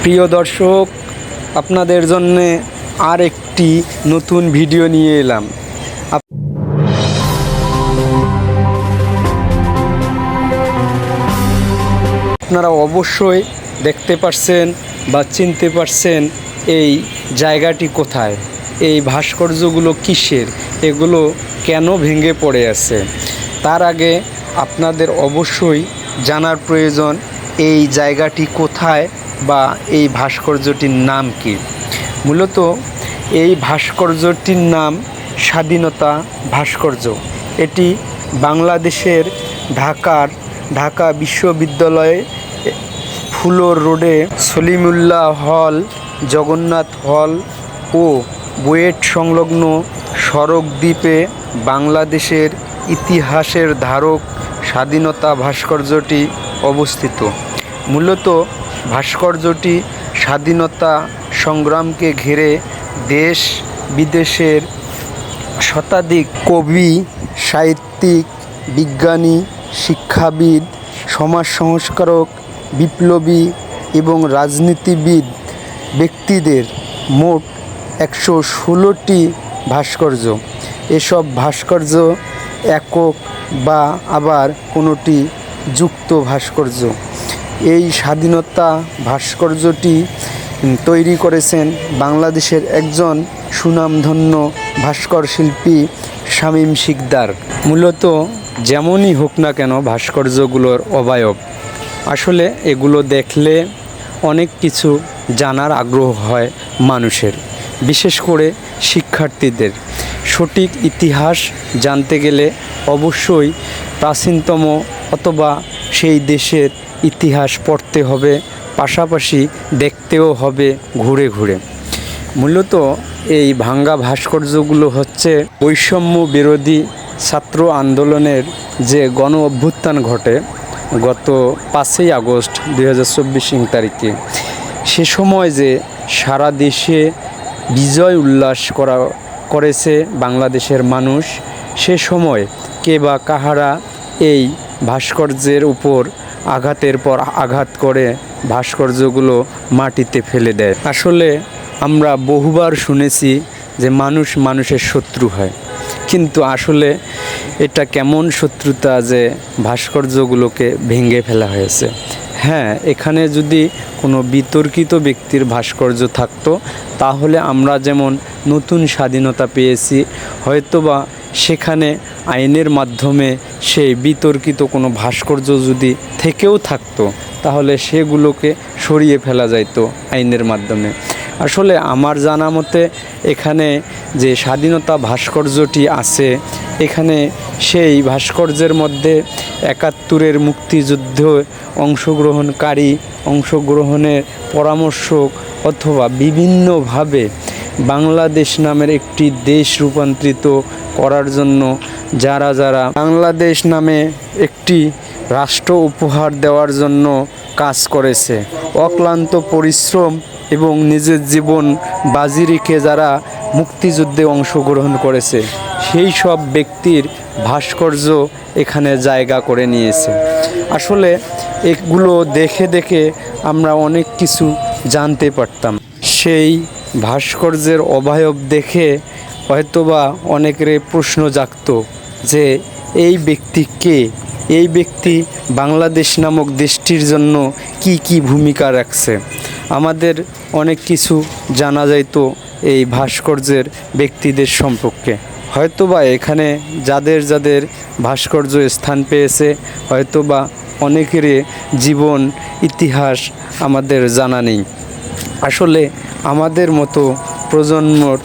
প্রিয় দর্শক, আপনাদের জন্যে আর একটি নতুন ভিডিও নিয়ে এলাম। আপনারা অবশ্যই দেখতে পাচ্ছেন বা চিনতে পারছেন এই জায়গাটি কোথায়, এই ভাস্কর্যগুলো কিসের, এগুলো কেন ভেঙে পড়ে আছে। তার আগে আপনাদের অবশ্যই জানার প্রয়োজন এই জায়গাটি কোথায় বা এই ভাস্কর্যটির নাম কি। মূলত এই ভাস্কর্যটির নাম স্বাধীনতা ভাস্কর্য। এটি বাংলাদেশের ঢাকা বিশ্ববিদ্যালয়ে ফুলর রোডে সলিমুল্লাহ হল, জগন্নাথ হল ও বুয়েট সংলগ্ন সড়ক দ্বীপে বাংলাদেশের ইতিহাসের ধারক স্বাধীনতা ভাস্কর্যটি অবস্থিত। মূলত ভাস্কর্যটি স্বাধীনতা সংগ্রামকে ঘিরে দেশ বিদেশের শতাধিক কবি, সাহিত্যিক, বিজ্ঞানী, শিক্ষাবিদ, সমাজ সংস্কারক, বিপ্লবী এবং রাজনীতিবিদ ব্যক্তিদের মোট 116টি ভাস্কর্য। এসব ভাস্কর্য একক বা আবার কোনোটি যুক্ত ভাস্কর্য। এই স্বাধীনতা ভাস্কর্যটি তৈরি করেছেন বাংলাদেশের একজন সুনামধন্য ভাস্কর শিল্পী শামীম শিকদার। মূলত যেমনই হোক না কেন ভাস্কর্যগুলোর অবয়ব, আসলে এগুলো দেখলে অনেক কিছু জানার আগ্রহ হয় মানুষের, বিশেষ করে শিক্ষার্থীদের। সঠিক ইতিহাস জানতে গেলে অবশ্যই প্রাচীনতম অথবা সেই দেশের ইতিহাস পড়তে হবে, পাশাপাশি দেখতেও হবে ঘুরে ঘুরে। মূলত এই ভাঙ্গা ভাস্কর্যগুলো হচ্ছে বৈষম্য বিরোধী ছাত্র আন্দোলনের যে গণ অভ্যুত্থান ঘটে গত 5ই আগস্ট 2024 তারিখে, সে সময় যে সারা দেশে বিজয় উল্লাস করেছে বাংলাদেশের মানুষ, সে সময় কে বা কাহারা এই ভাস্কর্যের উপর আঘাতের পর আঘাত করে ভাস্কর্যগুলো মাটিতে ফেলে দেয়। আসলে আমরা বহুবার শুনেছি যে মানুষ মানুষের শত্রু হয়, কিন্তু আসলে এটা কেমন শত্রুতা যে ভাস্কর্যগুলোকে ভেঙে ফেলা হয়েছে। হ্যাঁ, এখানে যদি কোনো বিতর্কিত ব্যক্তির ভাস্কর্য থাকতো তাহলে আমরা যেমন নতুন স্বাধীনতা পেয়েছি, হয়তোবা সেখানে আইনের মাধ্যমে সেই বিতর্কিত কোনো ভাস্কর্য যদি থেকেও থাকতো তাহলে সেগুলোকে সরিয়ে ফেলা যাইতো আইনের মাধ্যমে। আসলে আমার জানা মতে এখানে যে স্বাধীনতা ভাস্কর্যটি আছে, এখানে সেই ভাস্কর্যের মধ্যে 71-এর মুক্তিযুদ্ধে অংশগ্রহণের পরামর্শক অথবা বিভিন্নভাবে বাংলাদেশ নামের একটি দেশ রূপান্তরিত করার জন্য যারা বাংলাদেশ নামে একটি রাষ্ট্র উপহার দেওয়ার জন্য কাজ করেছে, অক্লান্ত পরিশ্রম এবং নিজের জীবন বাজি রেখে যারা মুক্তিযুদ্ধে অংশগ্রহণ করেছে, সেই সব ব্যক্তির ভাস্কর্য এখানে জায়গা করে নিয়েছে। আসলে এগুলো দেখে দেখে আমরা অনেক কিছু জানতে পারতাম। সেই ভাস্কর্যের অবয়ব দেখে হয়তোবা অনেকের প্রশ্ন জাগতো যে এই ব্যক্তি কে, এই ব্যক্তি বাংলাদেশ নামক দেশটির জন্য কি ভূমিকা রাখছে। আমাদের অনেক কিছু জানা যাইতো এই ভাস্কর্যের ব্যক্তিদের সম্পর্কে। হয়তোবা এখানে যাদের ভাস্কর্য স্থান পেয়েছে, হয়তোবা অনেকের জীবন ইতিহাস আমাদের জানা নেই। আসলে আমাদের মতো প্রজন্মর